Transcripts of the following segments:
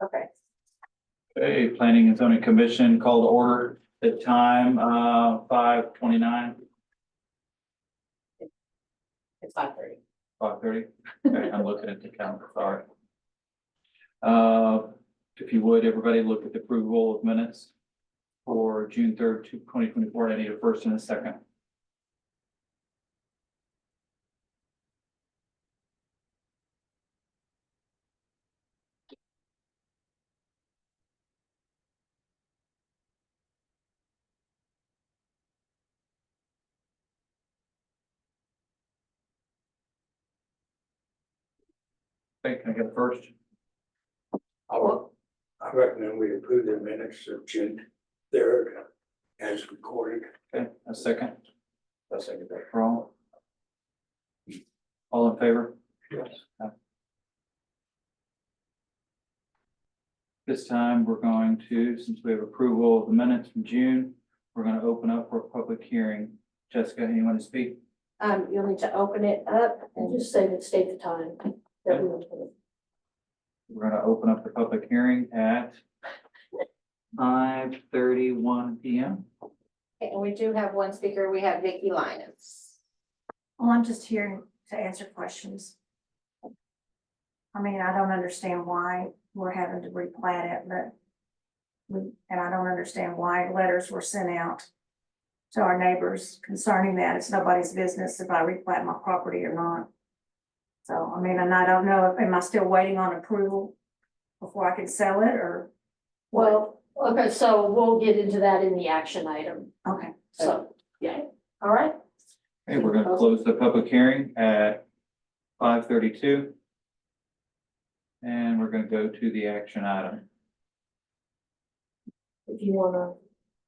Okay. Okay, Planning and Zoning Commission called to order at time, 5:29, It's 5:30. 5:30. Okay, I'm looking at the calendar, sorry. If you would, everybody look at the approval of minutes for June 3rd, 2024. I need a first and a second. Okay, can I get a first? I recommend we approve the minutes of June 3rd as recorded. Okay, a second. I second that. For all in favor? Yes. This time, we're going to, since we have approval of the minutes from June, we're going to open up for a public hearing. Jessica, anyone to speak? You'll need to open it up and just state the time that we will put it. We're going to open up the public hearing at 5:31 p.m. And we do have one speaker. We have Vicky Linus. Well, I'm just here to answer questions. I mean, I don't understand why we're having to replat it, and I don't understand why letters were sent out to our neighbors concerning that. It's nobody's business if I replat my property or not. So, I mean, and I don't know, am I still waiting on approval before I can sell it or? Well, okay, so we'll get into that in the action item. Okay. So, yeah, all right. Okay, we're going to close the public hearing at 5:32. And we're going to go to the action item. If you want to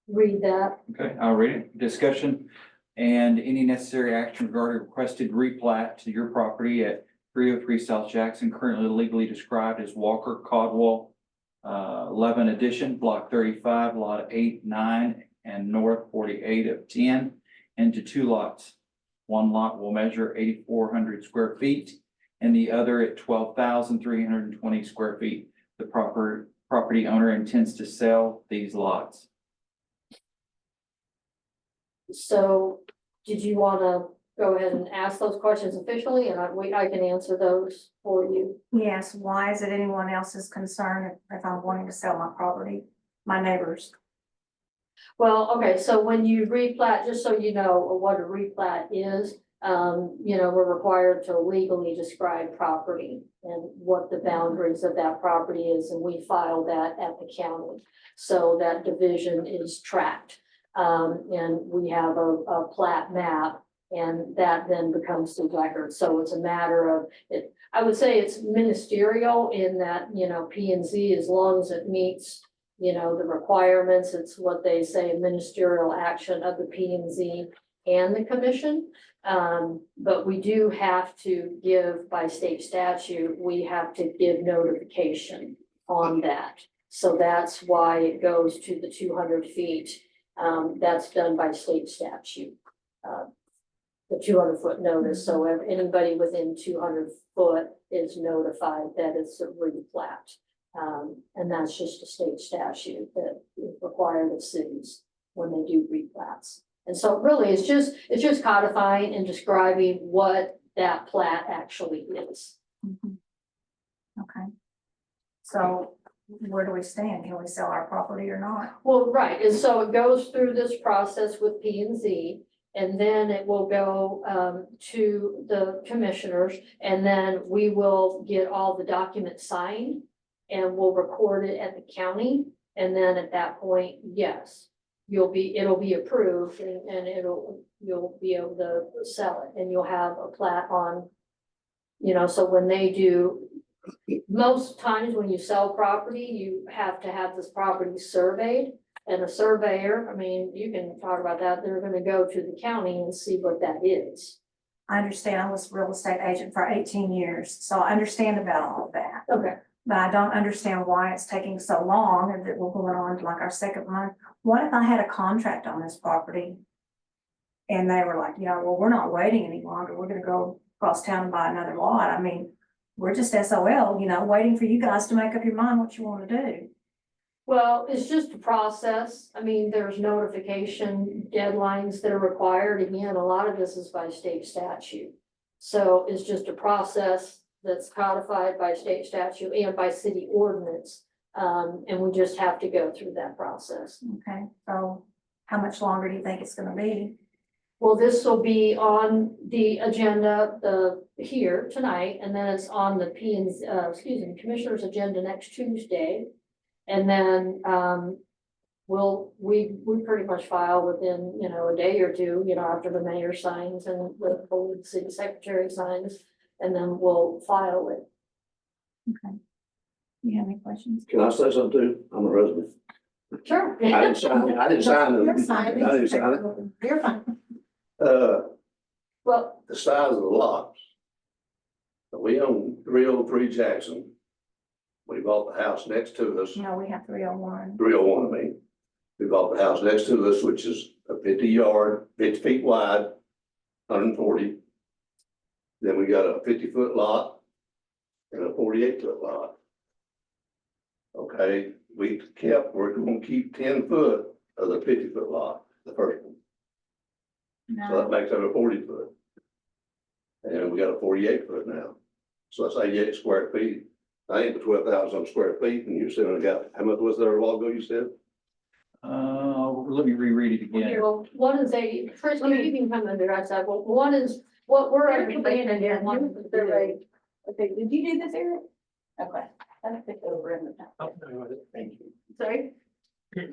read that. Okay, I'll read it. Discussion and any necessary action regarding requested replat to your property at 303 South Jackson, currently legally described as Walker Caldwell 11 Edition, Block 35, Lot 8, 9, and North 48 of 10, into two lots. One lot will measure 8,400 square feet, and the other at 12,320 square feet. The property owner intends to sell these lots. So did you want to go ahead and ask those questions officially and I can answer those for you? Yes, why is it anyone else's concern if I'm wanting to sell my property, my neighbors? Well, okay, so when you replat, just so you know what a replat is, we're required to legally describe property and what the boundaries of that property is, and we file that at the county. So that division is tracked. And we have a plat map, and that then becomes the record. So it's a matter of it. I would say it's ministerial in that, P and Z, as long as it meets, the requirements, it's what they say, a ministerial action of the P and Z and the commission. But we do have to give, by state statute, we have to give notification on that. So that's why it goes to the 200 feet. That's done by state statute. The 200-foot notice. So if anybody within 200 foot is notified that it's a replat. And that's just a state statute that is required of cities when they do replats. And so really it's just codifying and describing what that plat actually is. Okay. So where do we stand? Can we sell our property or not? Well, right, and so it goes through this process with P and Z, and then it will go to the commissioners, and then we will get all the documents signed, and we'll record it at the county, and then at that point, yes, it'll be approved, and you'll be able to sell it, and you'll have a plat on, so when they do. Most times when you sell property, you have to have this property surveyed, and a surveyor, I mean, you can talk about that, they're gonna go to the county and see what that is. I understand I was a real estate agent for 18 years, so I understand about all of that. Okay. But I don't understand why it's taking so long and that we're going on to like our second month. What if I had a contract on this property? And they were like, well, we're not waiting any longer. We're gonna go across town and buy another lot. I mean, we're just SOL, you know, waiting for you guys to make up your mind what you wanna do. Well, it's just a process. I mean, there's notification deadlines that are required. Again, a lot of this is by state statute. So it's just a process that's codified by state statute and by city ordinance. And we just have to go through that process. Okay, so how much longer do you think it's gonna be? Well, this will be on the agenda, here tonight, and then it's on the Commissioner's agenda next Tuesday. And then, we pretty much file within, a day or two, after the mayor signs and the city secretary signs, and then we'll file it. Okay. You have any questions? Can I say something too? I'm a resident. Sure. I didn't sign it. I didn't sign it. You're fine. I didn't sign it. You're fine. Well, The size of the lots. We own 303 Jackson. We bought the house next to us, No, we have 301. 301, I mean. We bought the house next to us, which is a 50 feet wide, 140. Then we got a 50-foot lot and a 48-foot lot. Okay, we're gonna keep 10 foot of the 50-foot lot, the first one. So No, that makes it a 40-foot. And we got a 48-foot now. So that's 88 square feet. I ain't the 12,000 square feet, and you said I got, how much was there a while ago, you said? Let me reread it again. well, one is Chris, you can come under our side. Well, one is what we're understanding and one is the survey. Okay, did you do this, Eric? Okay, I don't think over in the. Thank you. Sorry? Okay.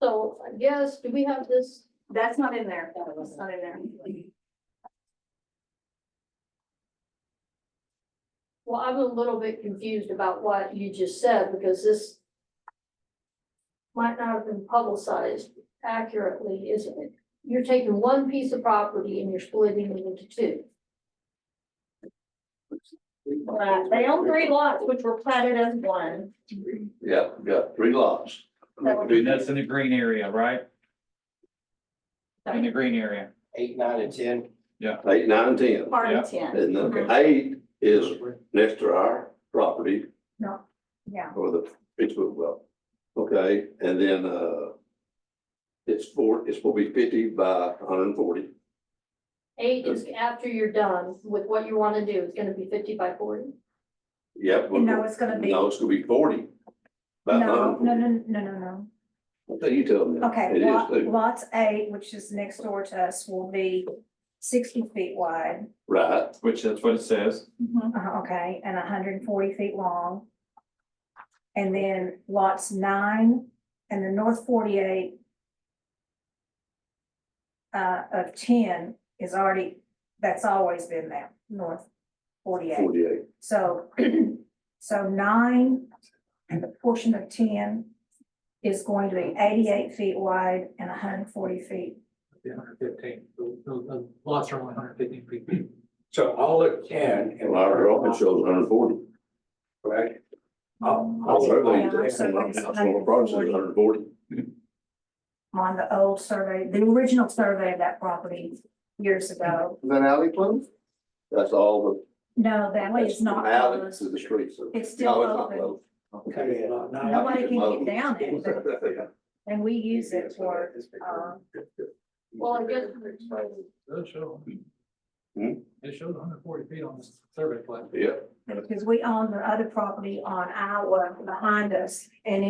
So I guess, do we have this? That's not in there. That's not in there. Well, I'm a little bit confused about what you just said, because this might not have been publicized accurately, isn't it? You're taking one piece of property and you're splitting it into two. They own 3 lots, which were platted as one. Yeah, we got 3 lots. And that's in the green area, right? In the green area. 8, 9, and 10. 8, 9, and 10. Part Yeah. of 10. And the 8 is next to our property yeah, or the 50-foot well. Okay, and then, it's supposed to be 50 by 140. 8 is after you're done with what you want to do, it's gonna be 50 by 40. Yep. no, it's gonna be, No, no, it's gonna be 40. By no, 140. no. What you tell me? Okay, It is too. lots 8, which is next door to us, will be 60 feet wide. Right, Which that's what it says. Okay, and 140 feet long. And then lots 9 and the north 48 of 10 is already, that's always been there, north 48. 48. So, so 9 and the portion of 10 is going to be 88 feet wide and 140 feet. 115, the lots are only 115 feet. So all it can. Well, our office shows 140. Correct. Our survey, Yeah, our that's on survey's our project is 140. On the old survey, the original survey of that property years ago. Is that alley closed? That's all No, the the. alley is not Alley closed. to the street, so. It's still No, it's not open. closed. Okay. Nobody can get down it, but- and we use it for, Well, I guess. Does show. Hmm? It shows 140 feet on the survey plat. Yeah, because we own the other property on Iowa behind us, and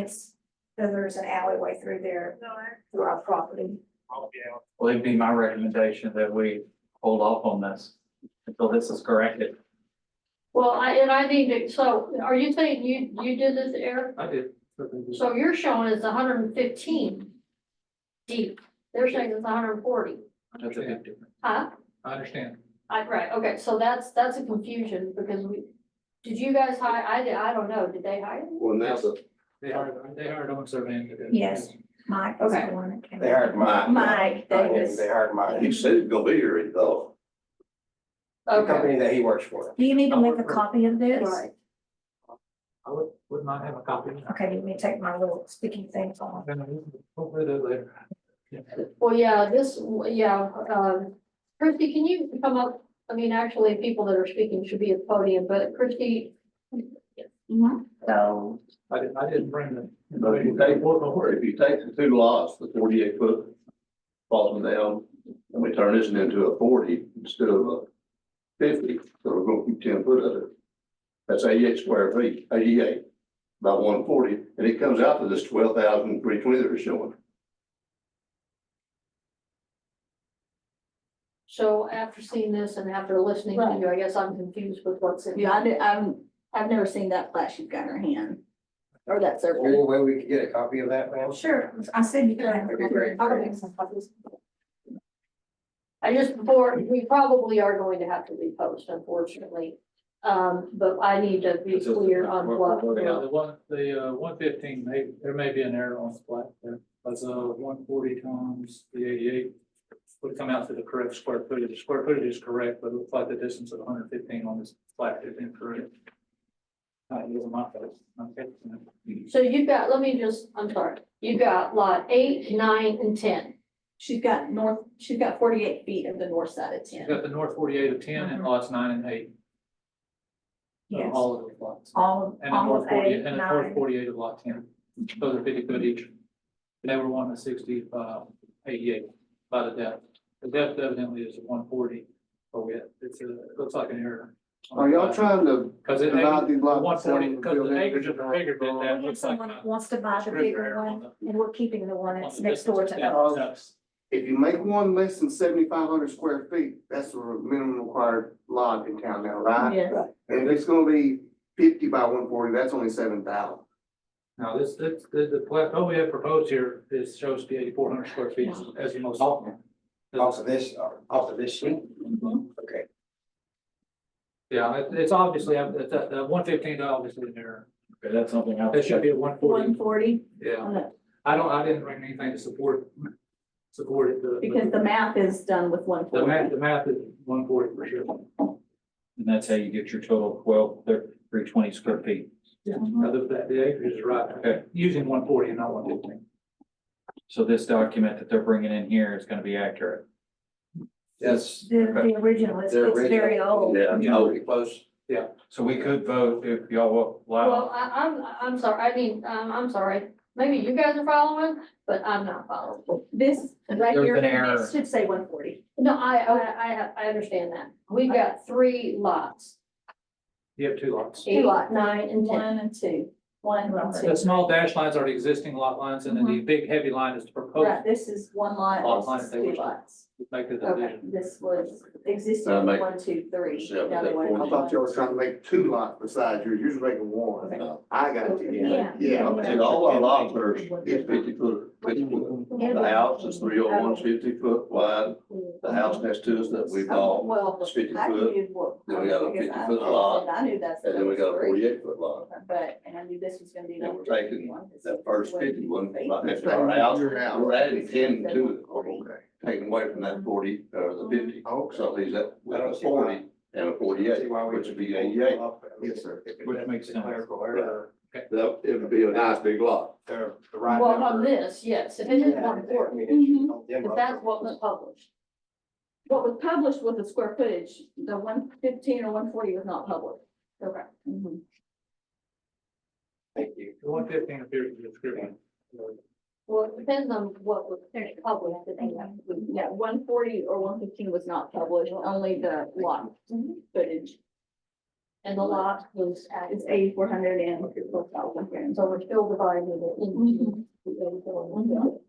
there's an alleyway through there, through our property. Well, it'd be my recommendation that we hold off on this until this is corrected. Well, I need to, so are you saying you did this, Eric? I did. So you're showing it's 115 deep. They're saying it's 140. That's a big difference. Huh? I understand. Right, okay, so that's a confusion because did you guys hire, I don't know, did they hire you? well, now the, They hired on surveying. to do it. Yes, Mike is the Okay. one that came. They hired Mike. Mike Davis. They hired Mike. he said he's gonna be here, he thought. The Okay, company that he works for. Do you need to make a copy of this? right. I would not have a copy. Okay, let me take my little sticky things off. Hopefully do it later. Well, yeah, Christie, can you come up? I mean, actually, people that are speaking should be at the podium, but Christie, So, I didn't bring the. But if you take, if you take the two lots, the 48 foot falls down, and we turn this into a 40 instead of a 50, so we're gonna keep 10 foot of it. That's 88 square feet, 88 by 140, and it comes out to this 12,320 that we're showing. so after seeing this and after listening to you, I guess I'm confused with what's in. Yeah, I've never seen that plat she's got in her hand, or that survey. Any way we could get a copy of that, ma'am? sure, I said you could have. That'd be great. I'll make some copies. Before, we probably are going to have to repost, unfortunately. But I need to be clear on what. Yeah, the 115, there may be an error on the plat there, because 140 times the 88 would come out to the correct square footage. The square footage is correct, but it looks like the distance of 115 on this plat is incorrect. Using my face. Okay. So you've got, I'm sorry, you've got lot 8, 9, and 10. She's got 48 feet of the north side of You've 10. got the north 48 of 10 and lots 9 and 8. Yes. All of those lots. All, And the all north of 48, eight, and the north nine. 48 of lot 10. Those are 50 foot each. They were wanting a 60, 88 by the depth. The depth evidently is 140. Oh, yeah, it looks like an error. Are y'all trying to Because it, divide these lots? 140, because the acreage of the bigger bit, that We have looks like. someone that wants to buy the bigger one, and we're keeping the one that's next door to us. If you make one less than 7,500 square feet, that's the minimum required lot in town now, right? Yeah. And if it's gonna be 50 by 140, that's only 7,000. Now, the plateau we have proposed here is shows the 8,400 square feet as the most. Off of this sheet? Okay. Yeah, it's obviously, the 115 is obviously an error. Okay, that's something else. It should be a 140. 140, Yeah, I didn't bring anything to support it. because the math is done with The 140. math is 140 for sure. And that's how you get your total 320 square feet. Yeah. The acreage is right. Okay. Using 140 and not 115. So this document that they're bringing in here is gonna be accurate. Yes. The original, it's very old. Yeah, Pretty close. So we could vote if y'all will Well, allow. I'm sorry, I'm sorry, maybe you guys are following, but I'm not following. This right There's here, an error. this should say 140. No, I understand that. We've got 3 lots, You have 2 lots. 8, 9, and 10. 1 and 2. 1 and 2. The small dash lines are the existing lot lines, and then the big heavy line is the proposed. Right, this is 1 Lot lot, line this is they 2 wish to- lots. Make the Okay, division. this was existing That make- 1, 2, 3. Yeah, Now they that want I thought y'all were trying to make 2 lots besides yours, you're just making 1. No. I got you. Yeah. Yeah. And all our lots are 50 foot. The house is 301, 50 foot wide. The house next to us that we bought Well, is 50 I foot. knew what. Then we got a I guess 50-foot I lot, said I knew that's. And then we got a those 48 foot lot. But, and I knew this was gonna be. And we're 150 taking one. that first 50 one right next to That's our house. your house. We're adding 10 to it. Okay. Taking away from that 40 or the 50. Okay. So he's at with I a don't see why. 40 and a 48, which would be 88. Yes, sir. Which makes sense. Clerical error. That, it would be a nice big lot. The right Well, on number. this, yes, if it is 140, if that's what was published. What was published was the square footage, the 115 or 140 was not published. Okay. Mhm. Thank you. The 115 appears to be a description. Well, it depends on what was published. Yeah, 140 or 115 was not published, only the lot footage. And the lot was It's added, 8,400 and 4,000. so we're still dividing it into.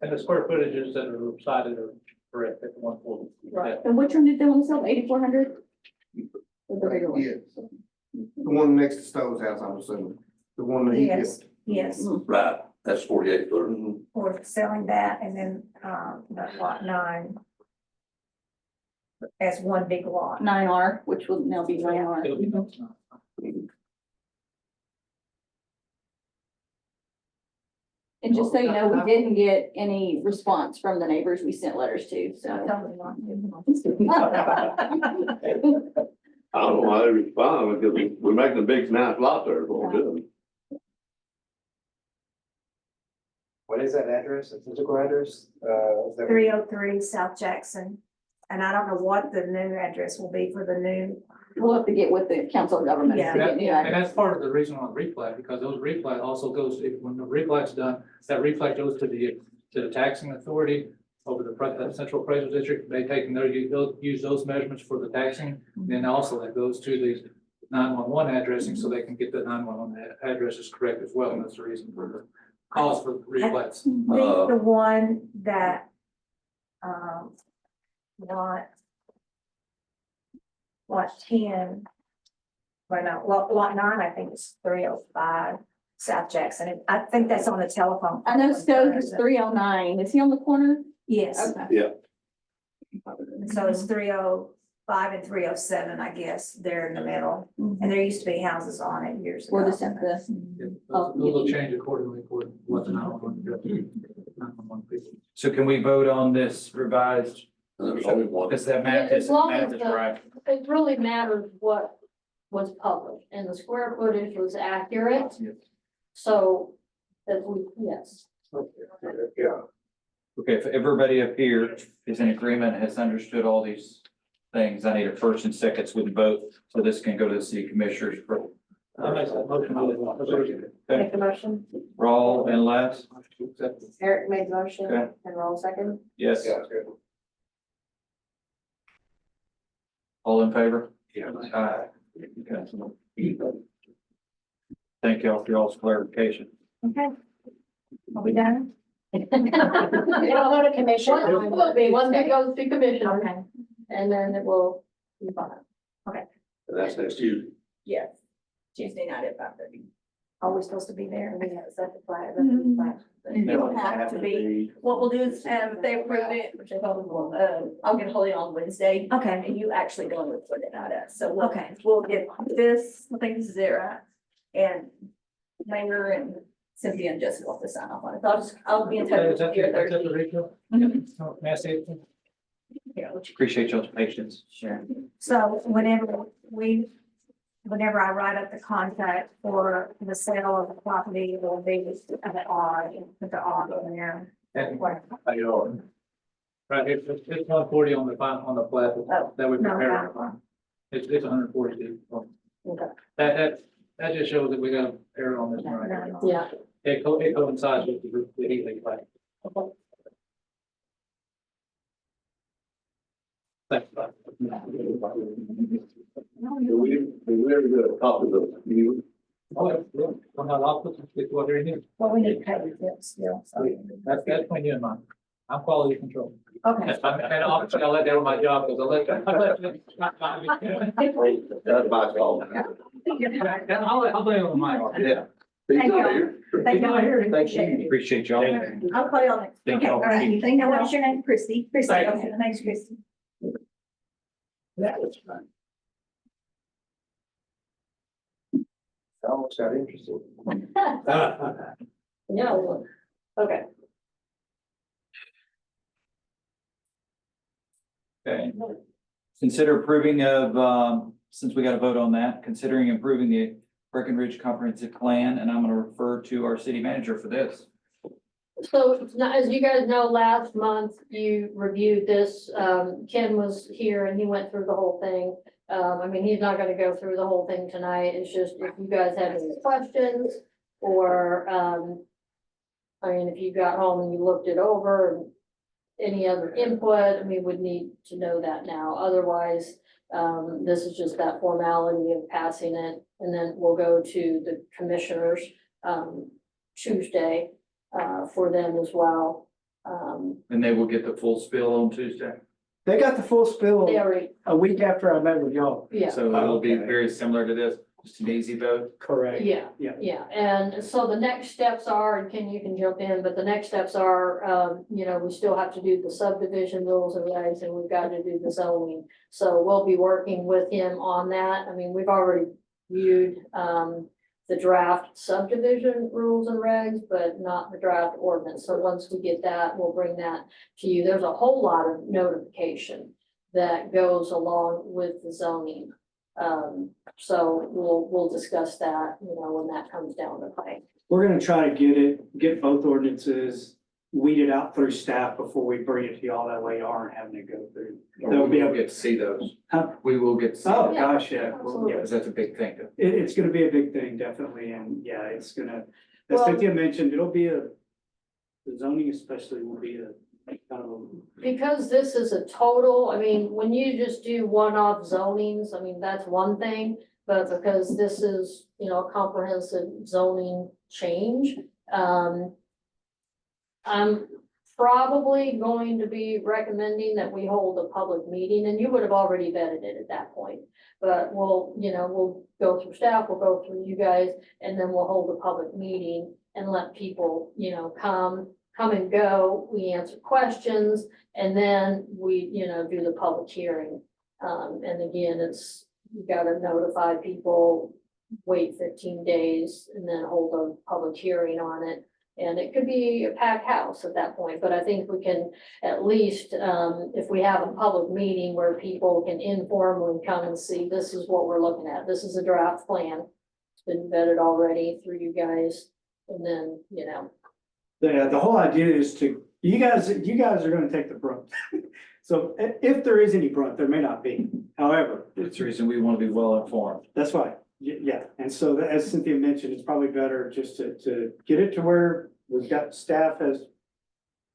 And the square footages that are cited are correct at 140. Right. And which one did they want to sell, 8,400? Or the bigger one? Yes. The one next to Stowe's house, I'm assuming. The one that he Yes, built. yes, Right, that's 48 foot. we're selling that and then, the lot 9 as one big lot. 9R, which will now be 9R. It'll be And just so you know, we didn't get any response from the neighbors we sent letters to, so. Totally not. I don't know why they respond, because we're making a big nice lot there, is what we're doing. What is that address, the physical address? Is that- 303 South Jackson. And I don't know what the new address will be for the new, We'll have to get with the council of governments to Yeah. get new And address. that's part of the reason on replat, because those replat also goes, when the replat's done, that replat goes to the taxing authority over the central appraisal district. They take and they'll use those measurements for the taxing. Then also that goes to the 911 addressing, so they can get the 911 addresses correct as well. And that's the reason for the cost for replats. the one that, lot, lot 10, well, no, lot 9, I think it's 305 South Jackson. And I think that's on the telephone. I know Stowe is 309. Is he on the corner? Yes, Okay. so it's 305 and 307, I guess, they're in the middle. And there used to be houses on it years ago. Or the center. Those will change accordingly for what the 911 people. So can we vote on this revised? There's only one. Because that math As is, long math as is the- right. It really matters what was published and the square footage was accurate. So that we, yes. Yeah, Okay, if everybody up here is in agreement, has understood all these things, I need a first and second with vote, so this can go to the city commissioners for. I make that motion. Make the motion. Rawl and Les, Eric made the motion Okay. and Roll second. yes, yeah, good. all in favor? Yeah. Aye. Okay. Thank y'all for y'all's clarification. Okay. Are we done? It'll go to commission. One will be, one that goes to commission, Okay. and then it will be fine. And that's next Tuesday. Yes. Tuesday night at 5:30. Are we supposed to be there? Is that the flag? Mhm. That's It will have to be. What we'll do is, if they approve it, which I probably will, I'll get hold of you on Wednesday. Okay, And you actually go and report it out at, so we'll, okay. we'll get this, I think this is it, right? And Mayor and Cynthia and Jessica will have to sign off on it. I'll be in touch Is that with you the Thursday. ratio? Mhm. Oh, may I say it? Yeah, which- Appreciate y'all's patience. Sure. So whenever I write up the contract for the sale of the property, it will be an R, put the R in there. And right, it's 140 on the plat that we No, prepared. no. It's 140. Okay. That just shows that we got an error on this one right here. No. Yeah. It coincides with the heat leak plat. Thanks. Do we ever get a copy of the new? Oh, yeah, I'm not off, it's what they're in. Well, we need to pay the tips still, so. That's between you and mine. I'm quality control. Okay. And obviously I'll let down my job because I'll let them. That's my call. I'll blame it on my. Yeah. Thank you. Here. Thank you. Thank you. Appreciate y'all. I'll call you on next. Thank Okay, y'all. all right. Thank you. What's your name? Christie. Christie, Thank okay, thanks, Christie. That was fun. I almost got interested. Yeah, well, okay. Okay. Consider approving of, since we got to vote on that, considering improving the Breckenridge comprehensive plan, and I'm gonna refer to our city manager for this. So as you guys know, last month you reviewed this, Ken was here and he went through the whole thing. I mean, he's not gonna go through the whole thing tonight, it's just if you guys have any questions or, I mean, if you got home and you looked it over and any other input, I mean, would need to know that now, otherwise, this is just that formality of passing it, and then we'll go to the commissioners, Tuesday, for them as well. And they will get the full spill on Tuesday. They got the full spill They already, a week after I met with y'all. yeah. So it'll be Okay. very similar to this, just an easy vote. Correct. Yeah, Yeah. yeah, and so the next steps are, and Ken, you can jump in, but the next steps are, you know, we still have to do the subdivision rules and regs, and we've got to do the zoning. So we'll be working with him on that, I mean, we've already viewed, the draft subdivision rules and regs, but not the draft ordinance, so once we get that, we'll bring that to you. There's a whole lot of notification that goes along with the zoning. So we'll discuss that, you know, when that comes down the pike. We're gonna try to get both ordinances weeded out through staff before we bring it to y'all. That way you aren't having to go through. They'll be We'll able, get to see those. Huh? We will get to see. oh, those. gosh, yeah. Absolutely. Yeah, because that's a big thing. It's gonna be a big thing, definitely, and yeah, it's gonna, as Well- Cynthia mentioned, it'll be the zoning especially will be a kind of a. Because this is a total, I mean, when you just do one-off zonings, I mean, that's one thing. But because this is, you know, a comprehensive zoning change, I'm probably going to be recommending that we hold a public meeting, and you would have already vetted it at that point. But we'll, you know, we'll go through staff, we'll go through you guys, and then we'll hold a public meeting and let people, you know, come and go. We answer questions, and then we, you know, do the public hearing. And again, it's, you gotta notify people, wait 15 days, and then hold a public hearing on it. And it could be a packed house at that point, but I think we can at least, if we have a public meeting where people can informally come and see, this is what we're looking at, this is a draft plan. It's been vetted already through you guys, and then, you know, The whole idea is you guys are gonna take the brunt. So if there is any brunt, there may not be. However, That's the reason we want to be well informed. that's why, yeah. And so as Cynthia mentioned, it's probably better just to get it to where we've got staff has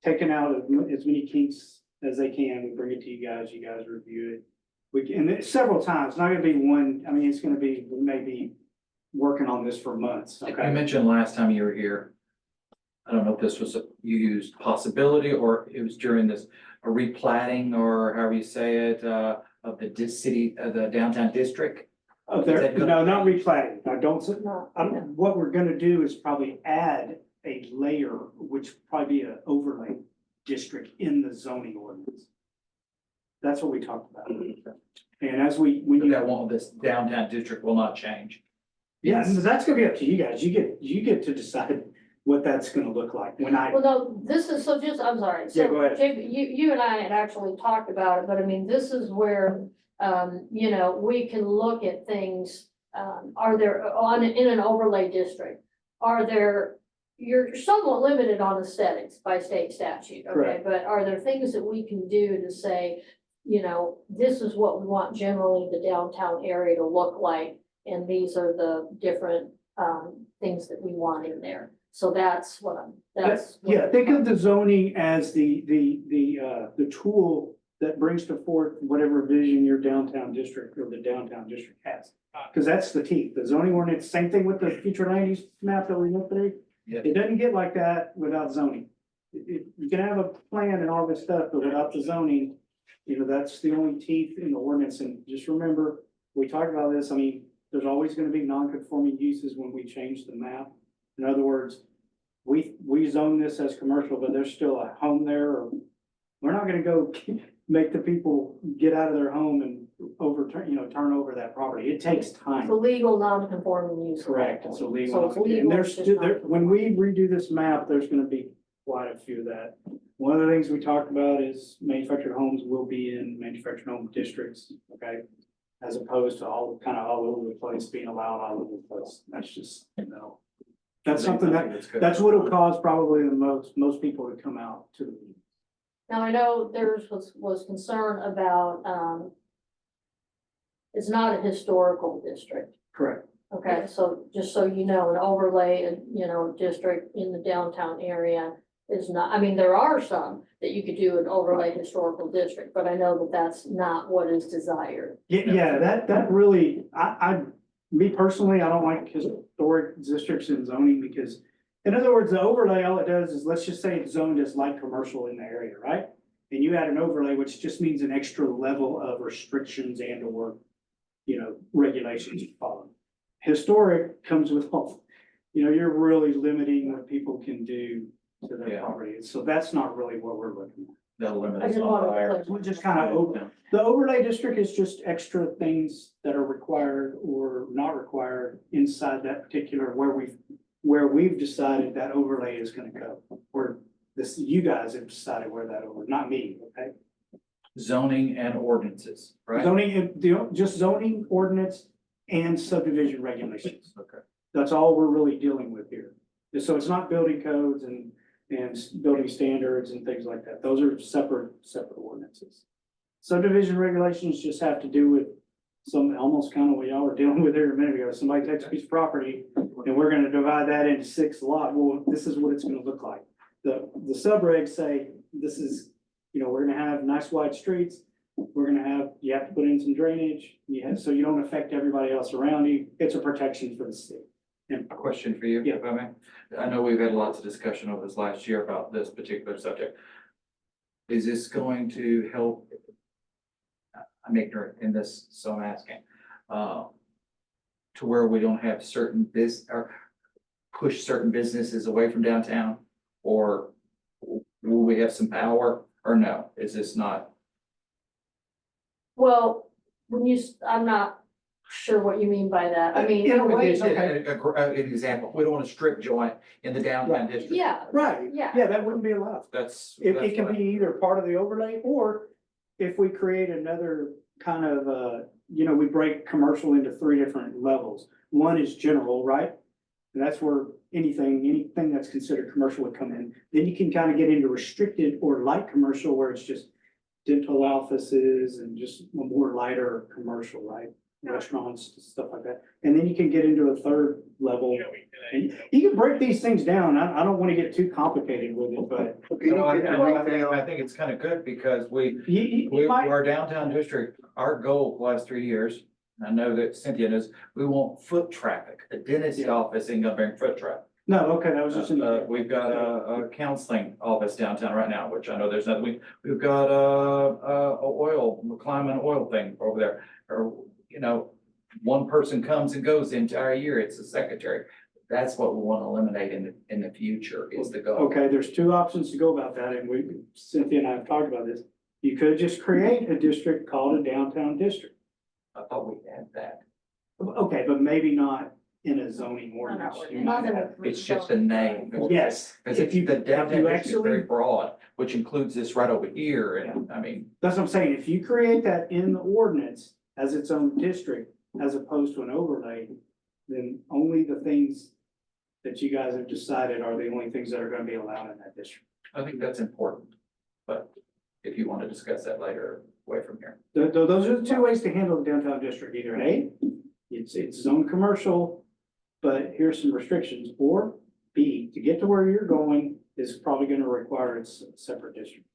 taken out as many kinks as they can. We bring it to you guys review it. And it's several times, not gonna be one, I mean, it's gonna be, we may be working on this for months, You okay? mentioned last time you were here, I don't know if this was, you used possibility or it was during this a replatting or however you say it, of the city, the downtown district. Oh, Is that there, gonna no, not change? replatting. I don't, not, what we're gonna do is probably add a layer, which probably be an overlay district in the zoning ordinance. That's what we talked about. And as when But you, that won't, this downtown district will not change. yeah, and that's gonna be up to you guys. You get to decide what that's gonna look like when I, well, no, this is, so just, I'm sorry. Yeah, go ahead. So, Jake, you and I had actually talked about it, but I mean, this is where, you know, we can look at things. Are there, in an overlay district, are there, you're somewhat limited on aesthetics by state statute, okay? Correct. But are there things that we can do to say, you know, this is what we want generally the downtown area to look like, and these are the different, things that we want in there. So that's what yeah, think of the zoning as the tool that brings to forth whatever vision your downtown district or the downtown district has. Cause that's the teeth. The zoning ordinance, same thing with the future land use map that we looked at. Yeah. It doesn't get like that without zoning. You can have a plan and all this stuff, but without the zoning, you know, that's the only teeth in the ordinance. And just remember, we talked about this, I mean, there's always gonna be non-conforming uses when we change the map. In other words, we zone this as commercial, but there's still a home there, or we're not gonna go make the people get out of their home and turn over that property. It takes it's a time. legal non-conforming use. at that Correct, it's point. illegal. So it's legal, And there's it's just still, not when we redo this map, there's gonna be quite a few of that. One of the things we talked about is manufactured homes will be in manufactured home districts, okay? As opposed to all over the place, being allowed all over the place. That's just, that's something that's what will cause probably the most people to come out to the meeting. Now, I know there was concern about, it's not a historical district. Correct. Okay, so just so you know, an overlay, district in the downtown area is not, I mean, there are some that you could do an overlay historical district, but I know that that's not what is desired. Yeah, that really, me personally, I don't like historic districts in zoning because, in other words, the overlay, all it does is, let's just say it's zoned as light commercial in the area, right? And you add an overlay, which just means an extra level of restrictions and or, regulations to follow. Historic comes with all, you're really limiting what people can do to their Yeah. property. So that's not really what we're looking at. That'll limit I us just on wanted to fire. clarify. We're just kind of open. The overlay district is just extra things that are required or not required inside that particular where we've decided that overlay is gonna go. You guys have decided where that over, not me, okay? Zoning and ordinances, right? Zoning, just zoning ordinance and subdivision regulations. Okay. That's all we're really dealing with here. So it's not building codes and building standards and things like that. Those are separate ordinances. Subdivision regulations just have to do with some, almost kind of what y'all were dealing with here a minute ago. Somebody takes a piece of property and we're gonna divide that into 6 lots. Well, this is what it's gonna look like. The subregs say, this is, we're gonna have nice wide streets. We're gonna have, you have to put in some drainage. So you don't affect everybody else around you. It's a protection for the city. A question for you, Yeah. if I may. I know we've had lots of discussion over this last year about this particular subject. Is this going to help? I'm ignorant in this, so I'm asking. To where we don't have certain or push certain businesses away from downtown? Or will we have some power or no? Is this not? Well, I'm not sure what you mean by that. I mean, In a way, Just okay. an example, we don't want a strip joint in the downtown district. yeah, Right, yeah. yeah, that wouldn't be allowed. That's. It that's can what I- be either part of the overlay, or if we create another kind of, we break commercial into 3 different levels. One is general, right? And that's where anything that's considered commercial would come in. Then you can kind of get into restricted or light commercial, where it's just dental offices and just a more lighter commercial, right? Restaurants, stuff like that. And then you can get into a 3rd level. And you can break these things down. I don't want to get too complicated with it, but No, I think it's kind of good because you might. our downtown district, our goal the last 3 years, and I know that Cynthia knows, we want foot traffic. The dentist Yeah. office ain't gonna bring foot traffic. No, okay, that was just. We've got a counseling office downtown right now, which I know there's nothing, we've got climbing oil thing over there. Or, one person comes and goes the entire year, it's the secretary. That's what we want to eliminate in the future is the goal. Okay, there's 2 options to go about that, and Cynthia and I have talked about this. You could just create a district called a downtown district. I thought we had that. Okay, but maybe not in a zoning ordinance. You Not might in have- a- It's just a name. Yes, Because if you, the downtown district is very actually, broad, which includes this right over here, and I mean, that's what I'm saying, if you create that in the ordinance as its own district, as opposed to an overlay, then only the things that you guys have decided are the only things that are gonna be allowed in that district. I think that's important. But if you want to discuss that later, away from here. Those are the 2 ways to handle the downtown district, either A, it's zone commercial, but here's some restrictions, or B, to get to where you're going is probably gonna require its separate district.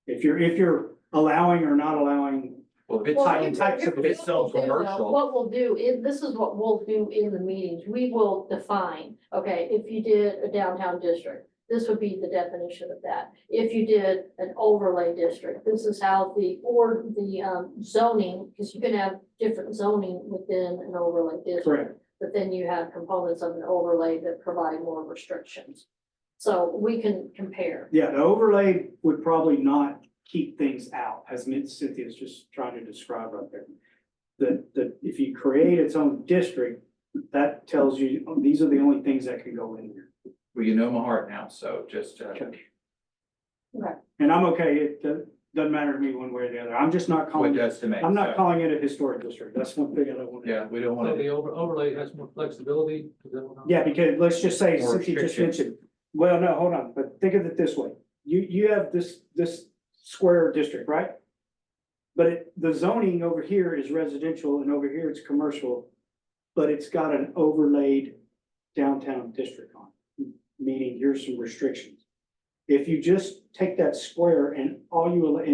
If you're allowing or not allowing, Well, if it's Well, zone here's- types of, if it's here's what zone we'll do, though. commercial, What we'll do is, this is what we'll do in the meetings. We will define, okay, if you did a downtown district, this would be the definition of that. If you did an overlay district, this is how the zoning, because you can have different zoning within an overlay district. correct, But then you have components of an overlay that provide more restrictions. So we can compare. yeah, the overlay would probably not keep things out, as Cynthia's just trying to describe right there. If you create its own district, that tells you, oh, these are the only things that can go in there. well, you know my heart now, so just, And I'm okay, it doesn't matter to me one way or the other, I'm just not what calling, does to me. I'm not so, calling it a historic district, that's one thing I don't want to. Yeah, we don't want So to, the overlay has more flexibility. Is that what I'm- Yeah, because let's just say, More Cynthia just restrictions. mentioned, well, no, hold on, but think of it this way. You have this square district, right? But the zoning over here is residential and over here it's commercial, but it's got an overlaid downtown district on it, meaning here's some restrictions. If you just take that square and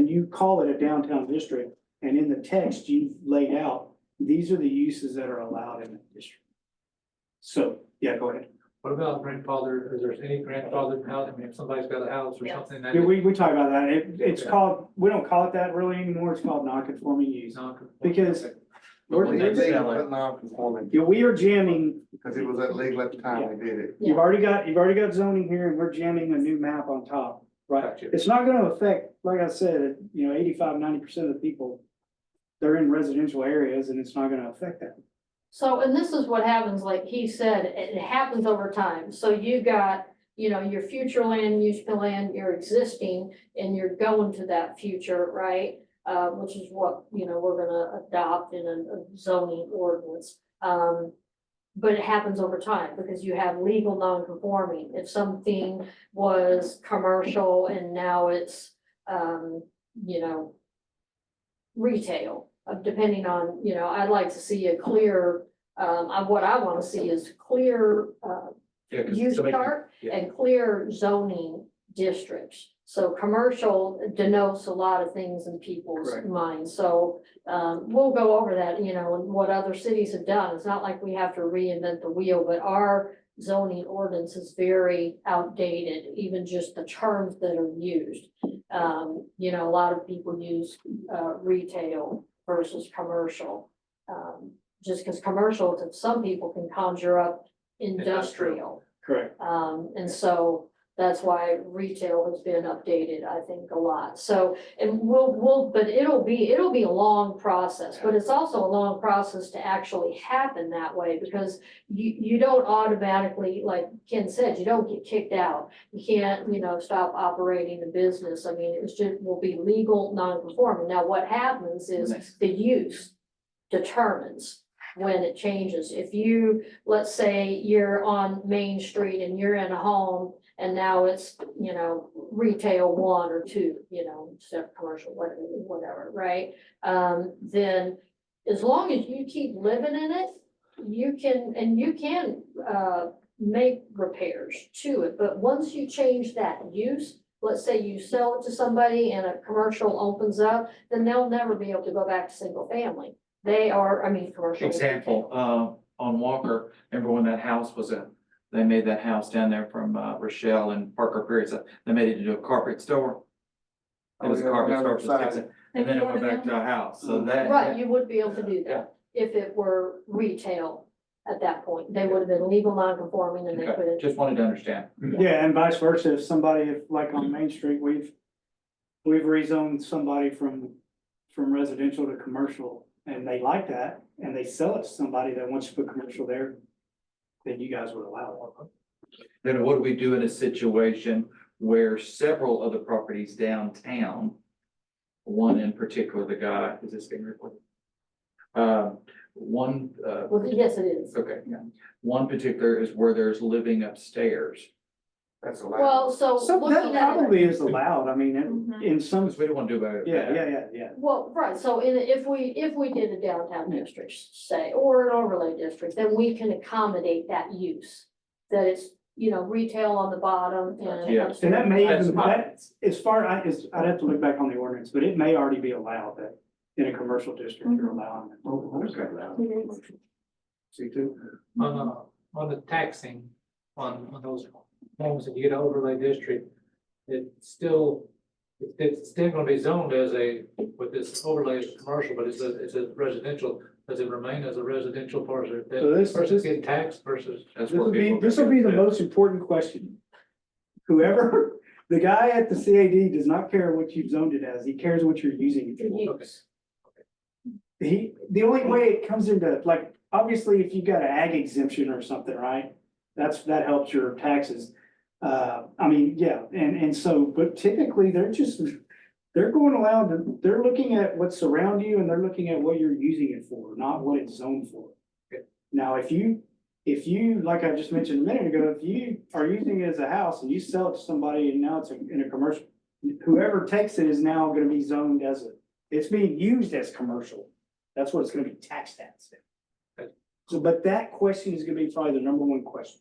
you call it a downtown district, and in the text you've laid out, these are the uses that are allowed in that district. So, yeah, go ahead. What about grandfather? Is there any grandfathered housing? I mean, if somebody's got a house or Yes. something that. Yeah, is we talk about that. It's Okay. called, we don't call it that really anymore. It's called non-conforming use. non-conforming. Because But when they sell it- Non-conforming, yeah, we are jamming, because it was illegal at the time they did it. you've already got zoning here and we're jamming a new map on top, right? Gotcha. It's not gonna affect, like I said, 85-90% of the people, they're in residential areas and it's not gonna affect them. So, and this is what happens, like he said, it happens over time. So you got, your future land use plan, your existing, and you're going to that future, right? Which is what, we're gonna adopt in a zoning ordinance. but it happens over time because you have legal non-conforming. If something was commercial and now it's, you know, retail, depending on, you know, I'd like to see a clear, what I want to see is clear, Yeah, 'cause use somebody- chart yeah. and clear zoning districts. So commercial denotes a lot of things in people's Correct. minds. So, we'll go over that, you know, and what other cities have done. It's not like we have to reinvent the wheel, but our zoning ordinance is very outdated, even just the terms that are used. You know, a lot of people use, retail versus commercial. Just because commercial to some people can conjure up industrial. Correct. And so that's why retail has been updated, I think, a lot. So, and but it'll be a long process, but it's also a long process to actually happen that way because you don't automatically, like Ken said, you don't get kicked out. You can't, you know, stop operating a business. I mean, it's just, will be legal non-conforming. Now, what happens is the use determines when it changes. If you, let's say you're on Main Street and you're in a home and now it's, you know, retail 1 or 2, you know, instead of commercial, whatever, right? Then as long as you keep living in it, you can make repairs to it. But once you change that use, let's say you sell it to somebody and a commercial opens up, then they'll never be able to go back to single family. They are, I mean, commercial. Example, on Walker, remember when that house was they made that house down there from Rochelle and Parker Perry, so they made it into a carpet store. It was a carpet store for Texas, and then it went back to a house, so that. Right, you would be able to do that if it were retail at that point. They would have been legal non-conforming and they Okay, couldn't. just wanted to understand. Yeah, and vice versa, if somebody, if like on Main Street, we've rezoned somebody from residential to commercial, and they like that, and they sell it to somebody that wants to put commercial there, then you guys would allow it. Then what do we do in a situation where several of the properties downtown, one in particular, the guy, is this being recorded? One, Well, yes, it is. okay, yeah, one particular is where there's living upstairs. That's allowed. Well, so So that looking at it. probably is allowed, I mean, Mhm. in some, Because we don't want to do about it. yeah. Well, right, so if we did a downtown district, say, or an overlay district, then we can accommodate that use. That it's, you know, retail on the bottom and. Yeah. upstairs. And that may That's even, fine. that, as far as, I'd have to look back on the ordinance, but it may already be allowed that in a commercial district, you're allowing it. Okay. See two? On the taxing, on those homes that you get an overlay district, it's still gonna be zoned as with this overlay as commercial, but it's a residential. Does it remain as a residential parcel? So this- Versus getting taxed versus. That's This where will be, people. this will be the most important question. Whoever, the guy at the CAD does not care what you've zoned it as, he cares what you're using it The for. use. The only way it comes into, like, obviously, if you got an ag exemption or something, right? That helps your taxes. I mean, yeah, and so, but typically, they're going around, they're looking at what's around you and they're looking at what you're using it for, not what it's zoned for. Now, if you, like I just mentioned a minute ago, if you are using it as a house and you sell it to somebody and now it's in a commercial, whoever takes it is now gonna be zoned as it's being used as commercial. That's what it's gonna be taxed at. So, but that question is gonna be probably the number one question.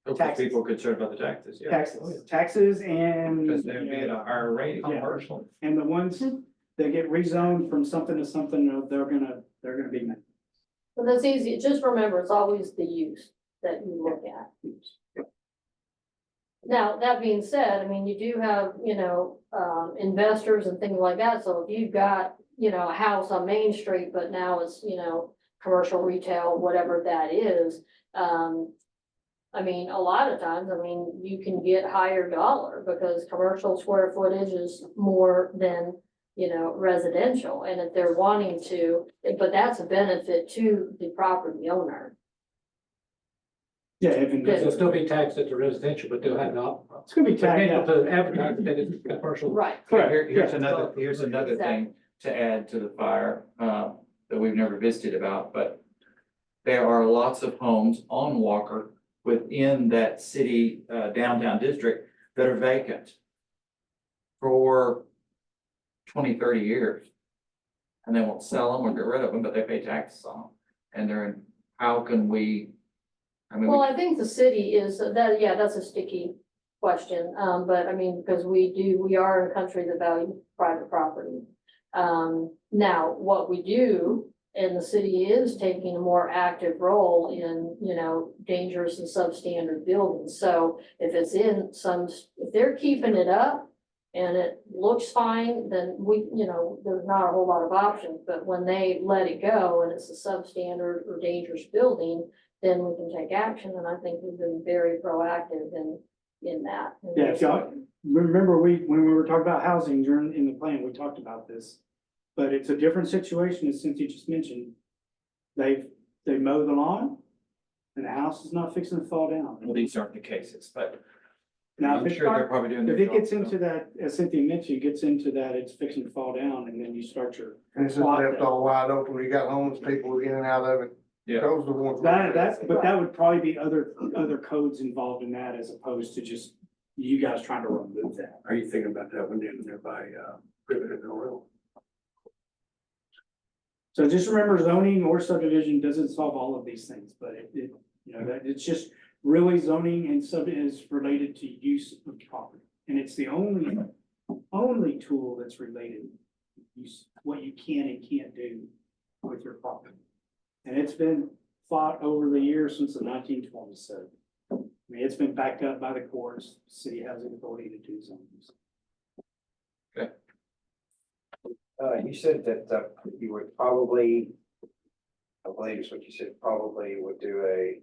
Okay, people are concerned about the taxes, yeah. Taxes and. Because they'd be at a higher rate. Yeah. Commercial. And the ones that get rezoned from something to something, they're gonna be met. But that's easy, just remember, it's always the use that you look at. Now, that being said, I mean, you do have, you know, investors and things like that, so if you've got, you know, a house on Main Street, but now it's, you know, commercial, retail, whatever that is, I mean, a lot of times, I mean, you can get higher dollar because commercial square footage is more than, you know, residential, and if they're wanting to, but that's a benefit to the property owner. Yeah, They'll still be taxed at the residential, but they'll have the. It's gonna be They're taxed. able to advertise that it's commercial. Right. Correct. Here's Yeah. another thing to add to the fire, that we've never visited about, but there are lots of homes on Walker within that city, downtown district that are vacant for 20, 30 years. And they won't sell them or get rid of them, but they pay taxes on them. And they're in, how can we, I mean, Well, I think the city is, that, yeah, that's a sticky question, but I mean, because we are a country that value private property. Now, what we do, and the city is taking a more active role in, you know, dangerous and substandard buildings. So if it's in some, if they're keeping it up and it looks fine, then we, you know, there's not a whole lot of options. But when they let it go and it's a substandard or dangerous building, then we can take action. And I think we've been very proactive in that. Yeah, if y'all, remember when we were talking about housing during, in the plan, we talked about this. But it's a different situation, as Cynthia just mentioned. They mow the lawn and the house is not fixing to fall down. well, these aren't the cases, but Now, I'm if it sure they're start- probably doing If their it gets job, into that, as Cynthia mentioned, gets into that, it's fixing to fall down and then you start your. And it's just left all wide open, we got homeless people in and out of it. Yeah. Those are the ones. But that would probably be other codes involved in that as opposed to just you guys trying to remove that. Are you thinking about that one down there by, Rivet and Oil? So just remember zoning or subdivision doesn't solve all of these things, but you know, that it's just really zoning and sub is related to use of property. And it's the only tool that's related, use, what you can and can't do with your property. And it's been fought over the years since the 1920s. So, I mean, it's been backed up by the courts. City has the authority to do something. You said that you would probably, I believe is what you said, probably would do a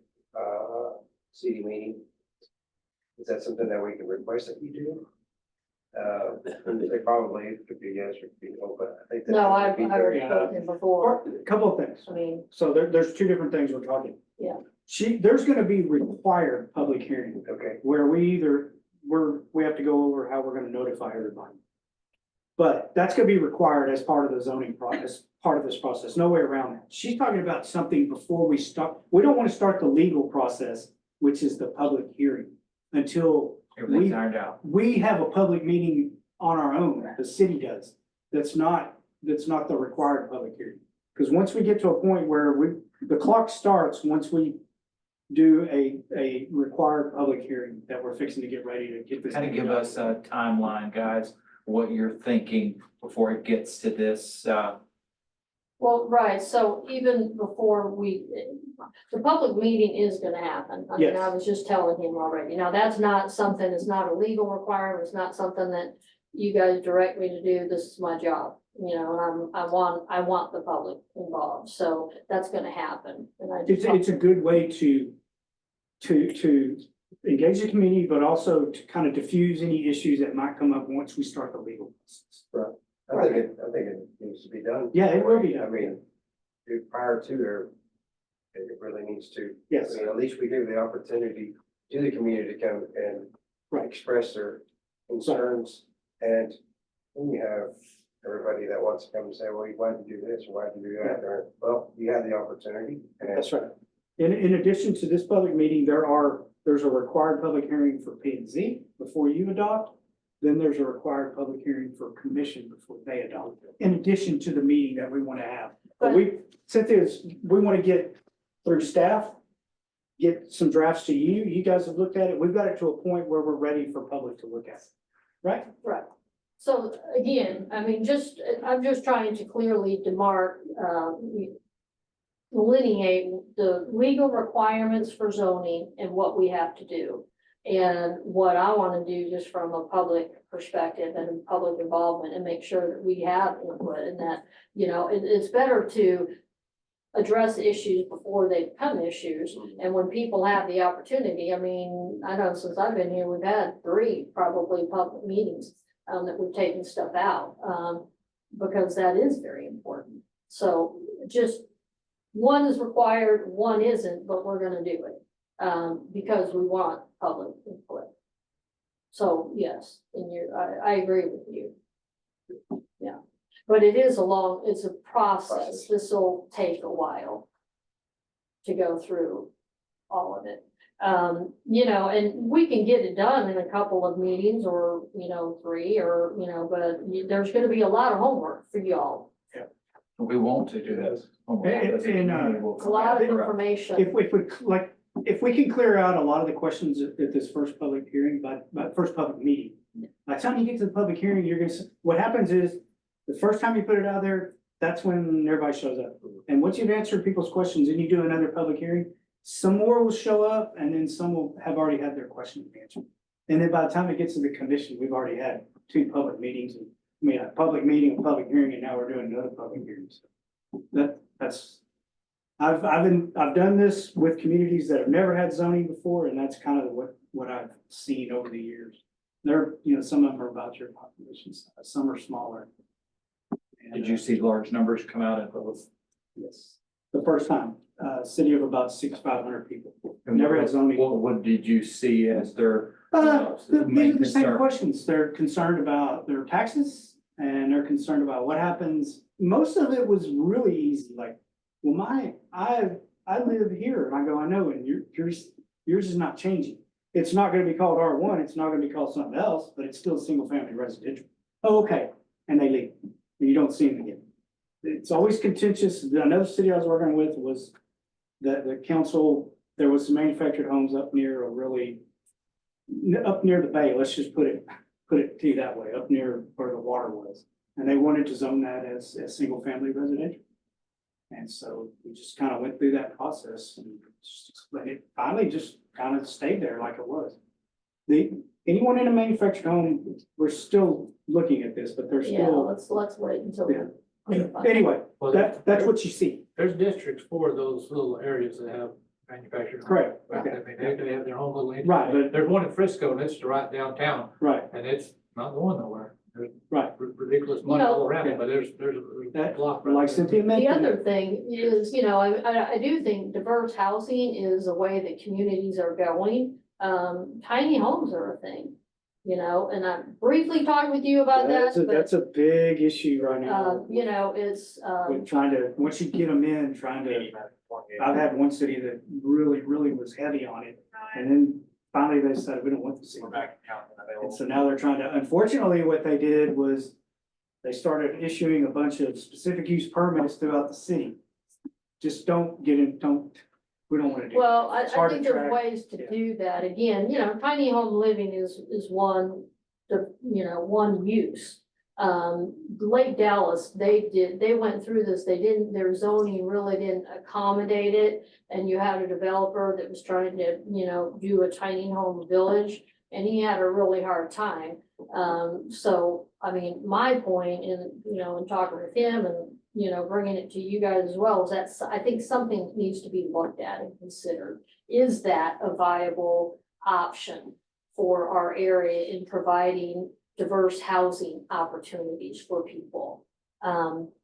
city meeting. Is that something that we can request that you do? They probably could be yes or could be no, but I think that. No, I've would be already very- spoken before. A couple of things. I mean, So there's two different things we're talking. Yeah. There's gonna be required public hearing Okay, where we have to go over how we're gonna notify everybody. But that's gonna be required as part of the zoning process, part of this process, no way around that. She's talking about something before we start. We don't wanna start the legal process, which is the public hearing, until everything's ironed out. we have a public meeting on our own, the city does. That's not the required public hearing. Because once we get to a point where the clock starts, once we do a required public hearing that we're fixing to get ready to get this. Kind of give us a timeline, guys, what you're thinking before it gets to this, well, right, so even before the public meeting is gonna happen. I mean, Yes. I was just telling him already. Now, that's not something, it's not a legal requirement, it's not something that you guys direct me to do. This is my job, you know, and I want the public involved, so that's gonna happen. And I just. It's a good way to engage the community, but also to kind of diffuse any issues that might come up once we start the legal process. I think it needs to be done. Yeah, it will be done. I mean, prior to there, it really needs to. Yes. I mean, at least we give the opportunity to the community to come and Right. express their concerns. And then you have everybody that wants to come and say, well, why did you do this, or why did you do that? Or, well, you had the opportunity. And That's right. In addition to this public meeting, there's a required public hearing for P and Z before you adopt. Then there's a required public hearing for commission before they adopt, in addition to the meeting that we want to have. But we want to get through staff, get some drafts to you. You guys have looked at it. We've got it to a point where we're ready for public to look at it. Right? Right. So again, I mean, I'm just trying to clearly delineate the legal requirements for zoning and what we have to do. And what I want to do just from a public perspective and public involvement, and make sure that we have input, and that, you know, it's better to address issues before they become issues. And when people have the opportunity, I mean, I know since I've been here, we've had 3 probably public meetings that we've taken stuff out, because that is very important. So just one is required, one isn't, but we're gonna do it, because we want public input. So yes, I agree with you. Yeah, but it's a process. This will take a while. to go through all of it. You know, and we can get it done in a couple of meetings or, you know, 3 or, you know, but there's gonna be a lot of homework for y'all. We want to do this. It's a lot of information. If we, like, if we can clear out a lot of the questions at this first public hearing, by first public meeting. By the time you get to the public hearing, you're gonna, what happens is, the first time you put it out there, that's when everybody shows up. And once you've answered people's questions and you do another public hearing, some more will show up and then some will have already had their questions answered. And then by the time it gets to the commission, we've already had 2 public meetings, and I mean, a public meeting, a public hearing, and now we're doing another public hearing. So that's, I've done this with communities that have never had zoning before, and that's kind of what I've seen over the years. There, you know, some of them are about your population size, some are smaller. And, Did you see large numbers come out of those? Yes, the first time, city of about 500 people, never had zoning. What did you see as their? These are main the same concern? questions. They're concerned about their taxes and they're concerned about what happens. Most of it was really easy, like, well, I live here, and I go, I know, and yours is not changing. It's not gonna be called R1, it's not gonna be called something else, but it's still single family residential. Oh, okay, and they leave, and you don't see them again. It's always contentious. Another city I was working with was that the council, there was some manufactured homes up near up near the bay, let's just put it to you that way, up near where the water was. And they wanted to zone that as single family residential. And so we just kind of went through that process and it finally just kind of stayed there like it was. Anyone in a manufactured home, we're still looking at this, but they're Yeah, still, let's wait until. yeah. Anyway, that's what you see. There's districts for those little areas that have manufactured. Correct. I Okay. mean, they have their own little. Right, but- There's one in Frisco, and it's right downtown, Right, and it's not going nowhere. There's right. ridiculous money all around it, but there's That, a block. like Cynthia The mentioned. other thing is, you know, I do think diverse housing is a way that communities are going. Tiny homes are a thing, you know, and I briefly talked with you about that, That's a big issue right but, now. you know, it's, With trying to, once you get them in, I've had one city that really was heavy on it. And then finally they said, we don't want the city. And so now they're trying to, unfortunately, what they did was they started issuing a bunch of specific use permits throughout the city. Just we don't want to do. well, It's I hard to think there's track. ways to Yeah. do that. Again, you know, tiny home living is one, one use. Lake Dallas, they went through this, their zoning really didn't accommodate it. And you had a developer that was trying to, you know, do a tiny home village, and he had a really hard time. So, I mean, my point in, you know, in talking with him and, you know, bringing it to you guys as well, is that I think something needs to be looked at and considered. Is that a viable option for our area in providing diverse housing opportunities for people?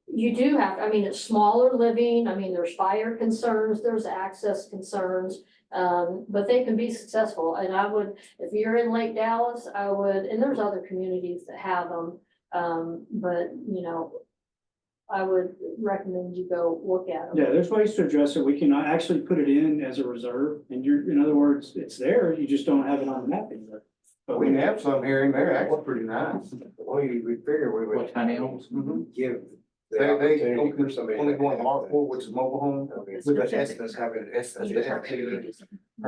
You do have, I mean, it's smaller living, I mean, there's fire concerns, there's access concerns, but they can be successful. And I would, if you're in Lake Dallas, I would, and there's other communities that have them, but, you know, I would recommend you go look at them. Yeah, there's ways to address it. We can actually put it in as a reserve, and in other words, it's there, you just don't have it on the map anymore. But we have some here and they're actually pretty nice. We figure we would. What, tiny homes? Give. They The opportunity only for somebody. going lot 4, which is mobile home. Okay. With the Estes, having an Estes.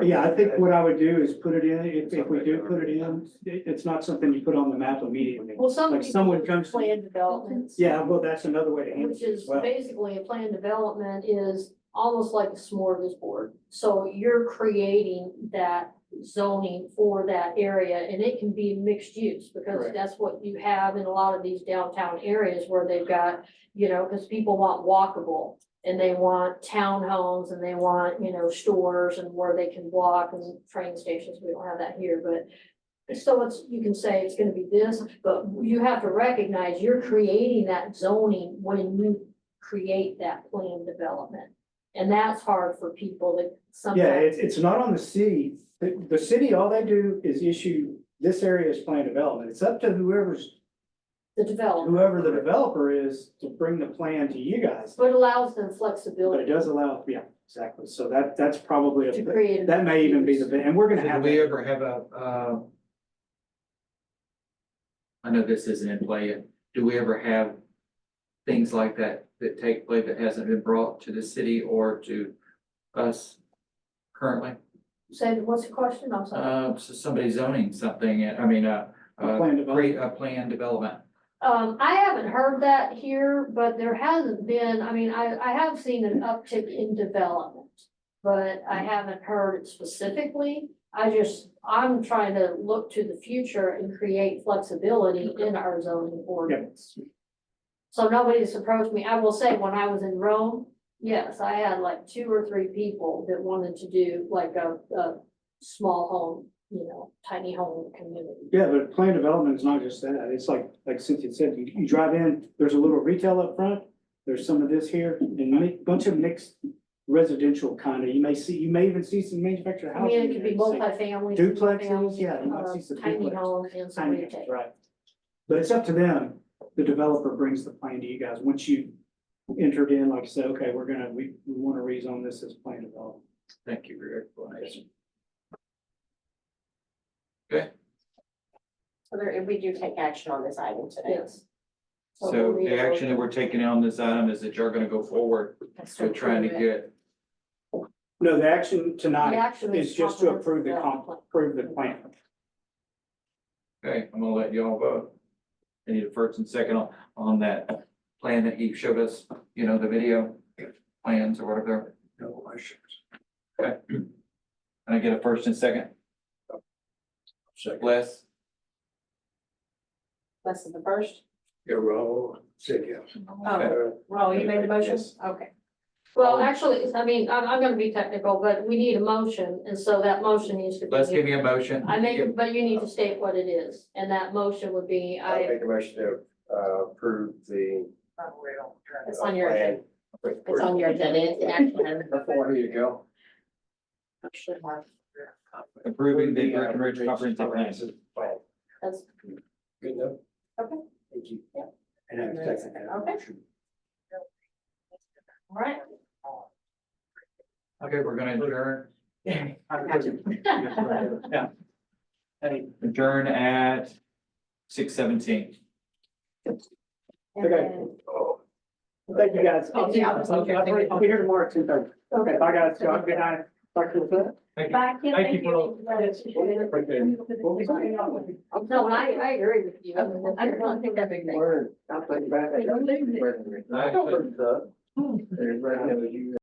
Yeah, I think what I would do is put it in, if we do put it in, it's not something you put on the map immediately. Well, some Like people someone do comes- plan developments. Yeah, well, that's another way to handle Which it is as well. basically a planned development is almost like a smorgasbord. So you're creating that zoning for that area, and it can be mixed use, because Correct. that's what you have in a lot of these downtown areas where they've got, you know, because people want walkable. And they want townhomes and they want, you know, stores and where they can walk, and train stations. We don't have that here, but so you can say it's gonna be this, but you have to recognize you're creating that zoning when you create that plan development. And that's hard for people to Yeah, sometimes. it's not on the city. The city, all they do is issue this area as planned development. It's up to whoever The the development, developer is to bring the plan to you guys. but it allows them But it flexibility. does allow, yeah, exactly. So that's probably, To create. that may even be the, and we're gonna Did have. we ever have a, I know this isn't in play yet, do we ever have things like that that take place that hasn't been brought to the city or to us currently? Say, what's the question? I'm sorry. So somebody zoning something, I mean, Plan development. create a plan development. I haven't heard that here, but there hasn't been, I mean, I have seen an uptick in development. But I haven't heard it specifically. I'm trying to look to the future and create flexibility in our zoning ordinance. So nobody's approached me. I will say, when I was in Rome, yes, I had like 2 or 3 people that wanted to do like a small home, tiny home community. Yeah, but plan development is not just that. It's like Cynthia said, you drive in, there's a little retail up front. There's some of this here and a bunch of mixed residential kind of, you may even see some manufactured I housing. mean, it could be multifamily. Duplexes, single-family, yeah, you might see some Tiny duplexes. home and some Tiny, retail. right. But it's up to them. The developer brings the plan to you guys. Once you entered in, like I said, okay, we want to rezone this as plan development. Thank you for your explanation. So there, we do take action on this item today. Yes. So we'll need the a action that we're taking on this item is that you're gonna go forward with trying to get, No, the action The tonight action is just to approve the comprehensive approve the plan. okay, I'm gonna let y'all vote. I need a first and second on that plan that he showed us, the video plans or whatever. No questions. Okay. Can I get a first and second? Second. Les? This is the first. You're all said yes. Oh, you made the motion? Yes. Okay. Well, actually, I mean, I'm gonna be technical, but we need a motion, and so that motion needs to be. Let's give me a motion. But you need to state what it is, and that motion would be, I make a motion to approve the. It's on your plan. agenda. It's on your agenda. It's an action item before. There you go. Should have. Approving the Breckenridge comprehensive plan. Plan. that's, Good enough? Okay. Thank you. And I'm second. Okay. All right. Okay, we're gonna adjourn. Yeah. Adjourn at 6:17. Okay. Thank you, guys. Thank you. I'll be here tomorrow at 2:30. Okay, bye, guys. Have a good night. Talk to you later. back in. Thank you for- No, I agree with you. I don't think that big thing. Word. I'll take it back. They don't leave it. I don't think so. Everybody knows you.